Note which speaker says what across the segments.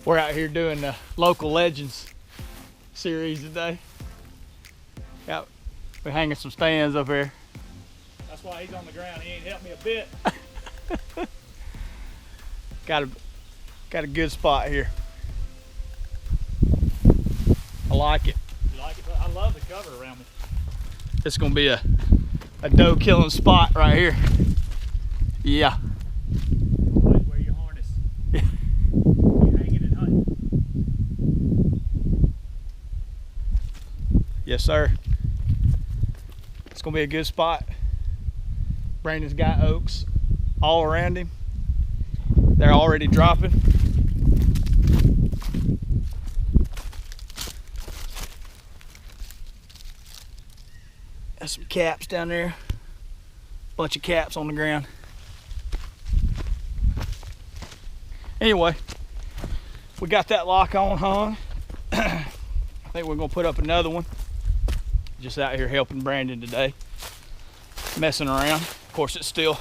Speaker 1: We're out here doing the local legends series today. Yep, we're hanging some stands up here.
Speaker 2: That's why he's on the ground. He ain't helped me a bit.
Speaker 1: Got a good spot here. I like it.
Speaker 2: You like it? I love the cover around me.
Speaker 1: It's gonna be a doe killing spot right here. Yeah.
Speaker 2: Wear your harness.
Speaker 1: Yeah.
Speaker 2: You're hanging and hunting.
Speaker 1: Yes, sir. It's gonna be a good spot. Brandon's got oaks all around him. They're already dropping. Got some caps down there. Bunch of caps on the ground. Anyway, we got that lock on hung. I think we're gonna put up another one. Just out here helping Brandon today. Messing around. Of course, it's still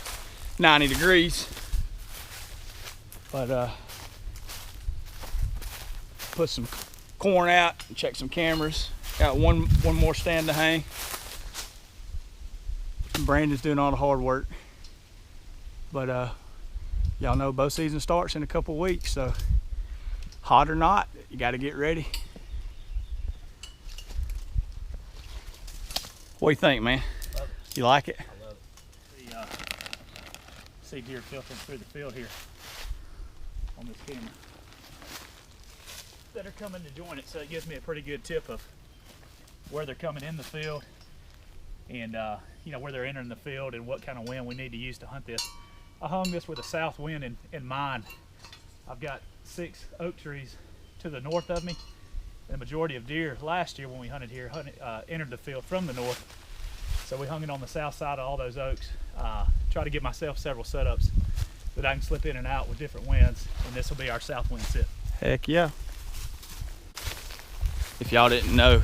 Speaker 1: 90 degrees. But put some corn out and check some cameras. Got one more stand to hang. Brandon's doing all the hard work. But y'all know bow season starts in a couple of weeks, so hot or not, you got to get ready. What do you think, man?
Speaker 2: Love it.
Speaker 1: You like it?
Speaker 2: I love it. See deer filtering through the field here on this camera that are coming to join it, so it gives me a pretty good tip of where they're coming in the field and you know, where they're entering the field and what kind of wind we need to use to hunt this. I hung this with a south wind in mind. I've got 6 oak trees to the north of me. The majority of deer last year when we hunted here entered the field from the north, so we hung it on the south side of all those oaks. Try to give myself several setups that I can slip in and out with different winds, and this will be our south wind sit.
Speaker 1: Heck yeah. If y'all didn't know,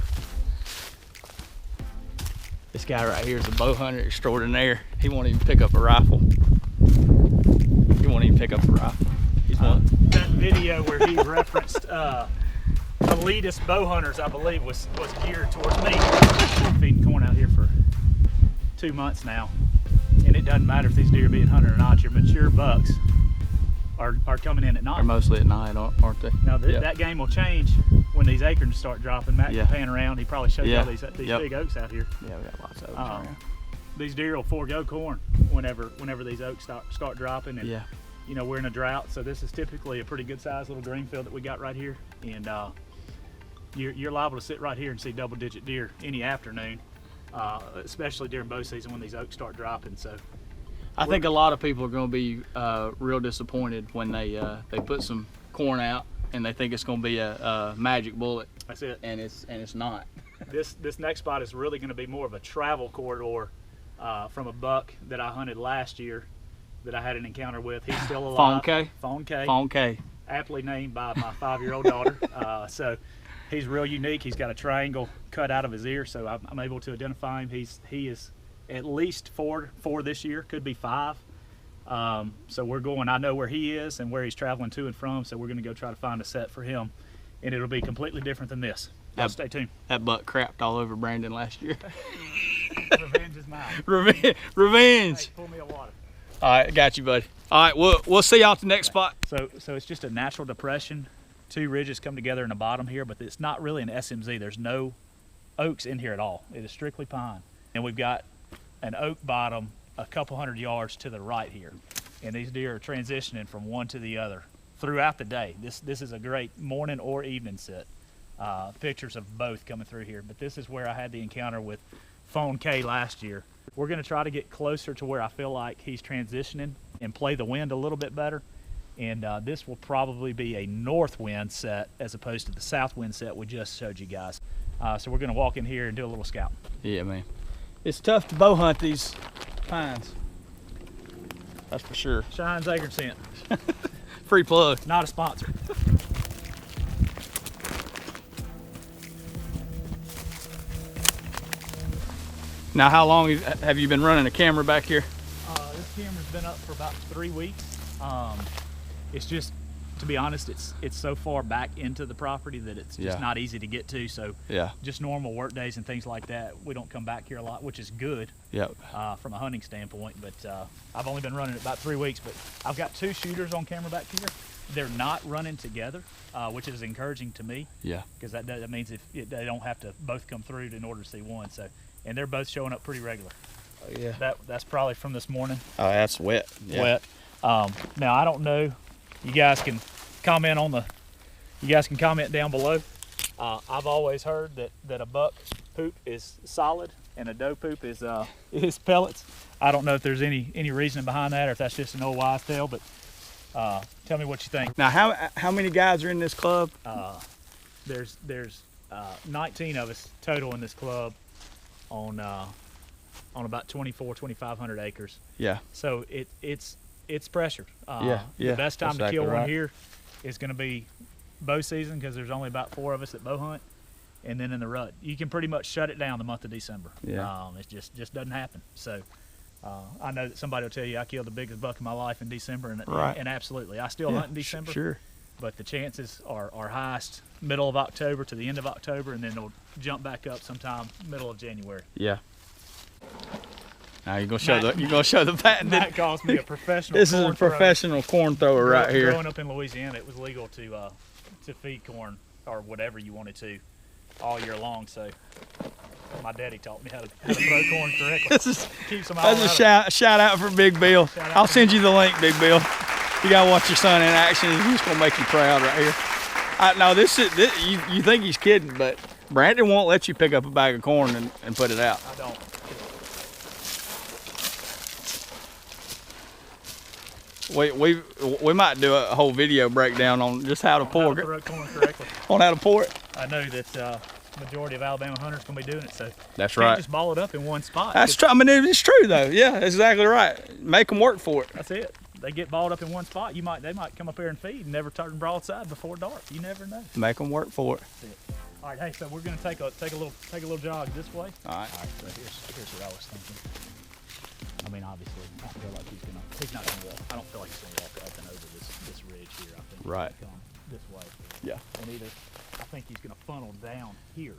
Speaker 1: this guy right here is a bow hunter extraordinaire. He won't even pick up a rifle. He won't even pick up a rifle. He's one.
Speaker 2: That video where he referenced elitist bow hunters, I believe, was geared towards me. I've been feeding corn out here for 2 months now, and it doesn't matter if these deer are being hunted or not. Your mature bucks are coming in at night.
Speaker 1: They're mostly at night, aren't they?
Speaker 2: Now that game will change when these acorns start dropping. Matt can pan around. He probably showed you all these big oaks out here.
Speaker 1: Yeah, we got lots of oaks around.
Speaker 2: These deer will forego corn whenever these oaks start dropping. And, you know, we're in a drought, so this is typically a pretty good sized little green field that we got right here. And you're liable to sit right here and see double-digit deer any afternoon, especially during bow season when these oaks start dropping. So
Speaker 1: I think a lot of people are going to be real disappointed when they put some corn out and they think it's going to be a magic bullet.
Speaker 2: That's it.
Speaker 1: And it's not.
Speaker 2: This next spot is really going to be more of a travel corridor from a buck that I hunted last year that I had an encounter with. He's still alive. Fawn K.
Speaker 1: Fawn K.
Speaker 2: Aptly named by my 5-year-old daughter. So he's real unique. He's got a triangle cut out of his ear, so I'm able to identify him. He is at least four this year, could be 5. So we're going, I know where he is and where he's traveling to and from, so we're going to go try to find a set for him, and it'll be completely different than this. Stay tuned.
Speaker 1: That buck crapped all over Brandon last year.
Speaker 2: Revenge is mine.
Speaker 1: Revenge.
Speaker 2: Hey, pull me a water.
Speaker 1: All right, got you, buddy. All right, we'll see y'all at the next spot.
Speaker 2: So it's just a natural depression. 2 ridges come together in the bottom here, but it's not really an SMZ. There's no oaks in here at all. It is strictly pine. And we've got an oak bottom a couple hundred yards to the right here. And these deer are transitioning from one to the other throughout the day. This is a great morning or evening sit. Pictures of both coming through here. But this is where I had the encounter with Fawn K last year. We're going to try to get closer to where I feel like he's transitioning and play the wind a little bit better. And this will probably be a north wind set as opposed to the south wind set we just showed you guys. So we're going to walk in here and do a little scout.
Speaker 1: Yeah, man. It's tough to bow hunt these pines. That's for sure.
Speaker 2: Shine's Acre Scent.
Speaker 1: Free plug.
Speaker 2: Not a sponsor.
Speaker 1: Now, how long have you been running a camera back here?
Speaker 2: This camera's been up for about 3 weeks. It's just to be honest, it's so far back into the property that it's just
Speaker 1: Yeah.
Speaker 2: not easy to get to. So
Speaker 1: Yeah.
Speaker 2: just normal work days and things like that, we don't come back here a lot, which is good
Speaker 1: Yep.
Speaker 2: from a hunting standpoint. But I've only been running it about 3 weeks, but I've got 2 shooters on camera back here. They're not running together, which is encouraging to me.
Speaker 1: Yeah.
Speaker 2: Because that means they don't have to both come through in order to see one. So, and they're both showing up pretty regular.
Speaker 1: Yeah.
Speaker 2: That's probably from this morning.
Speaker 1: Oh, that's wet. Yeah.
Speaker 2: Wet. Now I don't know. You guys can comment down below. I've always heard that a buck poop is solid and a doe poop is pellets. I don't know if there's any reasoning behind that or if that's just an old wives' tale, but tell me what you think.
Speaker 1: Now, how many guys are in this club?
Speaker 2: There's 19 of us total in this club on about 2,500 acres.
Speaker 1: Yeah.
Speaker 2: So it's pressured.
Speaker 1: Yeah.
Speaker 2: The best time to
Speaker 1: exactly
Speaker 2: kill
Speaker 1: right.
Speaker 2: one here is going to be bow season because there's only about 4 of us that bow hunt, and then in the rut you can pretty much shut it down the month of December.
Speaker 1: Yeah.
Speaker 2: It just doesn't happen. So I know that somebody will tell you I killed the biggest buck in my life in December, and
Speaker 1: Right.
Speaker 2: and absolutely I still
Speaker 1: Yeah,
Speaker 2: hunt in December.
Speaker 1: Sure.
Speaker 2: But the chances are highest middle of October to the end of October, and then it'll jump back up sometime middle of January.
Speaker 1: Yeah. Now you're gonna show the patent.
Speaker 2: Matt calls me a professional.
Speaker 1: This is a
Speaker 2: corn thrower.
Speaker 1: professional corn thrower right here.
Speaker 2: Growing up in Louisiana, it was legal to feed corn or whatever you wanted to all year long. So my daddy taught me how to throw corn correctly.
Speaker 1: This is
Speaker 2: Keeps them all
Speaker 1: that's a
Speaker 2: out of
Speaker 1: shout out for Big Bill.
Speaker 2: Shout out
Speaker 1: I'll
Speaker 2: to
Speaker 1: send you the link, Big Bill. You gotta watch your son in action. He's gonna make you proud right here. No, this you think he's kidding, but Brandon won't let you pick up a bag of corn and put it out.
Speaker 2: I don't.
Speaker 1: We might do a whole video breakdown on just how to pour
Speaker 2: How to throw corn correctly.
Speaker 1: on how to pour it.
Speaker 2: I know that majority of Alabama hunters gonna be doing it, so
Speaker 1: That's
Speaker 2: can't
Speaker 1: right.
Speaker 2: just ball it up in one spot.
Speaker 1: That's true. I mean, it's true though. Yeah, that's exactly right. Make them work for it.
Speaker 2: That's it. They get balled up in one spot. They might come up here and feed and never turn broadside before dark. You never know.
Speaker 1: Make them work for it.
Speaker 2: That's it. All right, hey, so we're gonna take a little jog this way.
Speaker 1: All right.
Speaker 2: All right, so here's what I was thinking. I mean, obviously, I feel like he's not gonna walk. I don't feel like he's gonna walk up and over this ridge here. I think
Speaker 1: Right.
Speaker 2: he's gonna come this way.
Speaker 1: Yeah.
Speaker 2: And I think he's gonna funnel down here.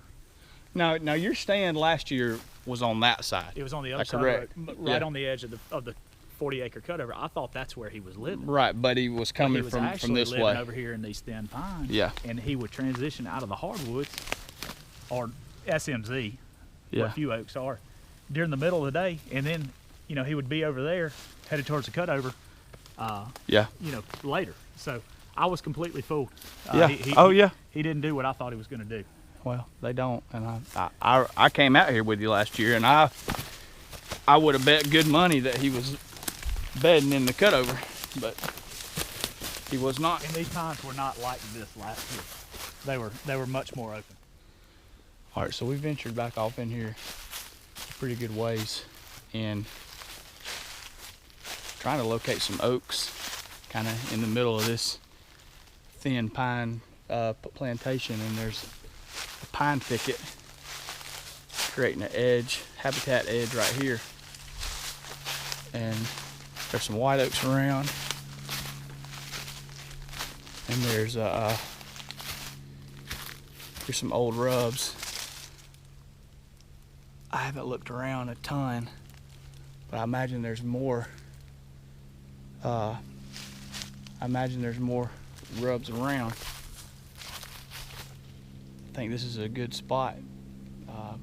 Speaker 1: Now your stand last year was on that side.
Speaker 2: It was on the other
Speaker 1: That's
Speaker 2: side,
Speaker 1: correct.
Speaker 2: of the road, right
Speaker 1: Yeah.
Speaker 2: on the edge of the 40-acre cutover. I thought that's where he was living.
Speaker 1: Right, but he was
Speaker 2: But
Speaker 1: coming
Speaker 2: he was
Speaker 1: from
Speaker 2: actually
Speaker 1: this
Speaker 2: living
Speaker 1: way.
Speaker 2: over here in these thin pines.
Speaker 1: Yeah.
Speaker 2: And he would transition out of the hardwoods, or SMZ, where
Speaker 1: Yeah.
Speaker 2: a few oaks are, during the middle of the day, and then he would be over there headed towards the cutover.
Speaker 1: Yeah.
Speaker 2: Later. So I was completely fooled.
Speaker 1: Yeah.
Speaker 2: He didn't do what I thought he was going to do.
Speaker 1: Well, they don't, and I came out here with you last year, and I would have bet good money that he was bedding in the cutover, but he was not.
Speaker 2: And these pines were not like this last year. They were much more open.
Speaker 1: All right, so we ventured back off in here a pretty good ways, and trying to locate some oaks, kind of in the middle of this thin pine plantation, and there's a pine thicket creating an edge, habitat edge right here, and there's some white oaks around, and there's here's some old rubs. I haven't looked around a ton, but I imagine there's more. I imagine there's more rubs around. I think this is a good spot. We'll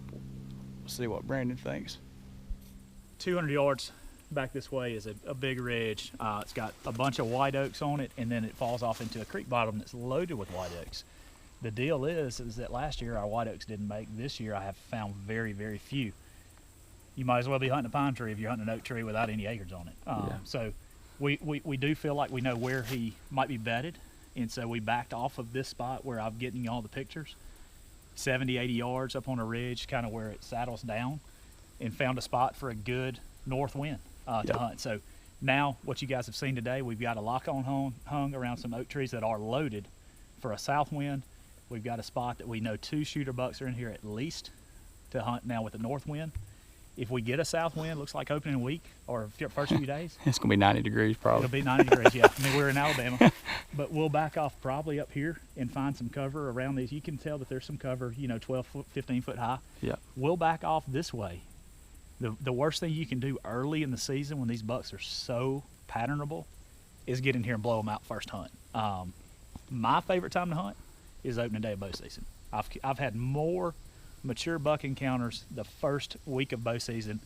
Speaker 1: see what Brandon thinks.
Speaker 2: 200 yards back this way is a big ridge. It's got a bunch of white oaks on it, and then it falls off into a creek bottom that's loaded with white oaks. The deal is that last year our white oaks didn't make. This year I have found very, very few. You might as well be hunting a pine tree if you're hunting an oak tree without any acres on it.
Speaker 1: Yeah.
Speaker 2: So we do feel like we know where he might be bedded, and so we backed off of this spot where I'm getting you all the pictures, 70, 80 yards up on a ridge, kind of where it saddles down, and found a spot for a good north wind to hunt. So now what you guys have seen today, we've got a lock-on hung around some oak trees that are loaded for a south wind. We've got a spot that we know 2 shooter bucks are in here at least to hunt now with the north wind. If we get a south wind, looks like opening week or first few days,
Speaker 1: It's gonna be 90 degrees probably.
Speaker 2: it'll be 90 degrees. Yeah, I mean, we're in Alabama, but we'll back off probably up here and find some cover around these. You can tell that there's some cover, you know, 12 foot, 15 foot high.
Speaker 1: Yeah.
Speaker 2: We'll back off this way. The worst thing you can do early in the season when these bucks are so patternable is get in here and blow them out first hunt. My favorite time to hunt is opening day of bow season. I've had more mature buck encounters the first week of bow season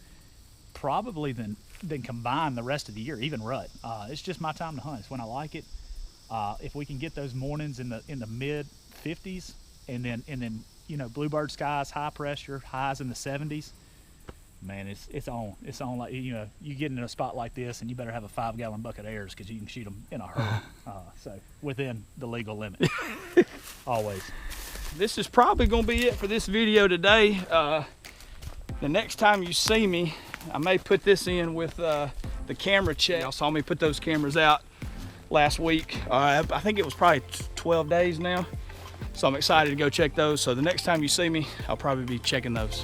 Speaker 2: probably than combined the rest of the year, even rut. It's just my time to hunt. It's when I like it. If we can get those mornings in the mid 50s and then you know, bluebird skies, high pressure, highs in the 70s, man, it's on. It's on. Like, you know, you get in a spot like this and you better have a 5-gallon bucket of airs because you can shoot them in a hurry. So within the legal limit, always.
Speaker 1: This is probably gonna be it for this video today. The next time you see me, I may put this in with the camera check. Y'all saw me put those cameras out last week. I think it was probably 12 days now. So I'm excited to go check those. So the next time you see me, I'll probably be checking those.